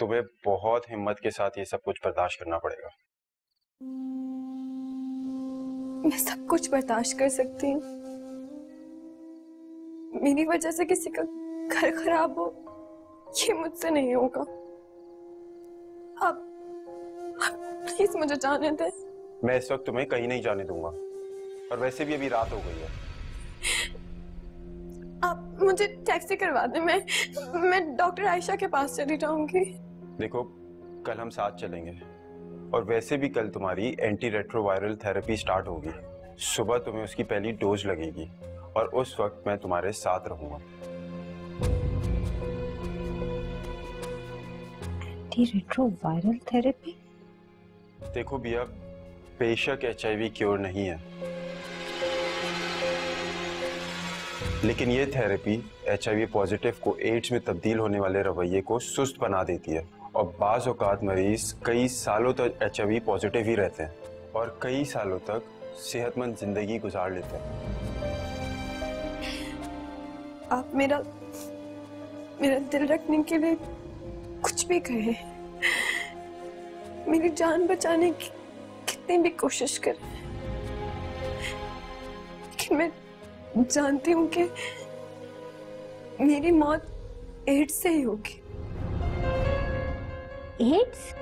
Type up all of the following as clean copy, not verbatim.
तुम्हें बहुत हिम्मत के साथ ये सब कुछ बर्दाश्त करना पड़ेगा। मैं सब कुछ बर्दाश्त कर सकती हूँ। मेरी वजह से किसी का घर खराब हो, ये मुझसे नहीं होगा। आप प्लीज मुझे जाने दें। मैं इस वक्त तुम्हें कहीं नहीं जाने दूंगा, और वैसे भी अभी रात हो गई है। आप मुझे टैक्सी करवा दें, मैं डॉक्टर आयशा के पास चली जाऊंगी। देखो, कल हम साथ चलेंगे, और वैसे भी कल तुम्हारी एंटी रेट्रोवायरल थेरेपी स्टार्ट होगी। सुबह तुम्हें उसकी पहली डोज लगेगी, और उस वक्त मैं तुम्हारे साथ रहूंगा। Anti retroviral therapy? देखो बिया, बेशक HIV क्योर नहीं है, लेकिन ये थेरेपी HIV पॉजिटिव को एड्स में तब्दील होने वाले रवैये को सुस्त बना देती है, और बाज़ औक़ात मरीज कई सालों तक HIV पॉजिटिव ही रहते हैं और कई सालों तक सेहतमंद जिंदगी गुजार लेते हैं। आप मेरा दिल रखने के लिए कुछ भी कहें, मेरी जान बचाने की कितनी भी कोशिश करें, लेकिन मैं जानती हूँ कि मेरी मौत एड्स से ही होगी। एड्स?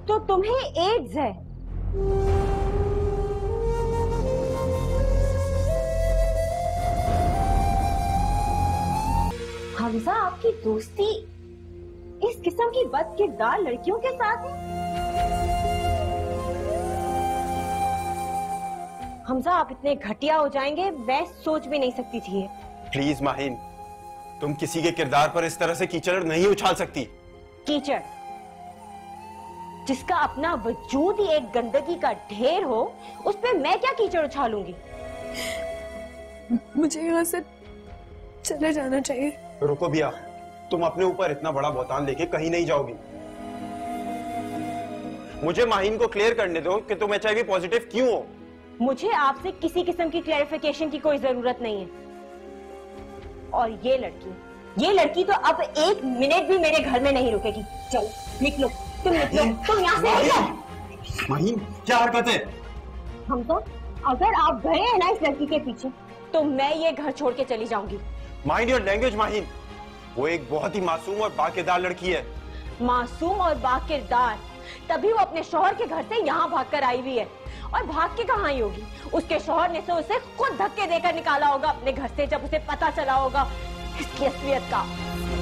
तो तुम्हें एड्स है? हमजा, आपकी दोस्ती इस किस्म की बदकिरदार लड़कियों के साथ है? हमजा, आप इतने घटिया हो जाएंगे मैं सोच भी नहीं सकती थी। प्लीज माहिन, तुम किसी के किरदार पर इस तरह से कीचड़ नहीं उछाल सकती। कीचड़ जिसका अपना वजूद ही एक गंदगी का ढेर हो, उस पे मैं क्या कीचड़ उछालूंगी? मुझे यहाँ से चले जाना चाहिए। रुको बिया, तुम अपने ऊपर इतना बड़ा बौतान लेके कहीं नहीं जाओगी। मुझे माहिन को क्लियर करने दो कि तुम HIV पॉजिटिव क्यों हो। मुझे आपसे किसी किस्म की क्लैरिफिकेशन की कोई जरूरत नहीं है। और ये लड़की तो अब एक मिनट भी मेरे घर में नहीं रुकेगी। चलो निकलो, तुम निकलो, तुम यहाँ से निकलो। माहिन, क्या हरकत है? हम तो, अगर आप गए हैं ना इस लड़की के पीछे, तो मैं ये घर छोड़ के चली जाऊंगी। माइंड योर लैंग्वेज माहिन, वो एक बहुत ही मासूम और बाकिरदार लड़की है। मासूम और बाकिरदार तभी वो अपने शौहर के घर से यहाँ भागकर आई हुई है, और भाग के कहाँ आई होगी? उसके शौहर ने तो उसे खुद धक्के देकर निकाला होगा अपने घर से, जब उसे पता चला होगा इसकी असलियत का।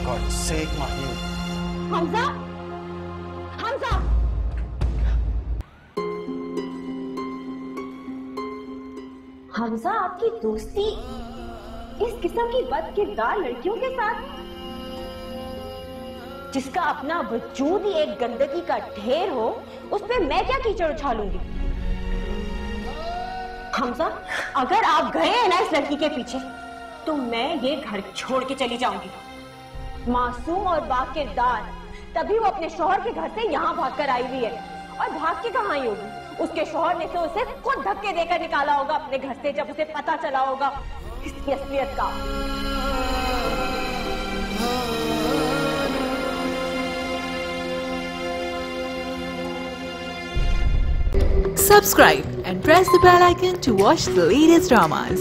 God sake, Mahin. हमजा, हमजा, हमजा, आपकी दोस्ती इस किस्म की बदकिरदार लड़कियों के साथ, जिसका अपना वजूद ही एक गंदगी का ढेर हो, उस पे मैं क्या कीचड़ उछालूंगी? हमजा, अगर आप गए हैं ना इस लड़की के पीछे, तो मैं ये घर छोड़ के चली जाऊंगी। मासूम और बाकिरदार तभी वो अपने शौहर के घर से यहाँ भागकर आई हुई है, और भाग के कहाँ आई होगी? उसके शौहर ने तो उसे खुद धक्के देकर निकाला होगा अपने घर से, जब उसे पता चला होगा इसकी असलियत का। Subscribe and press the bell icon to watch the latest dramas.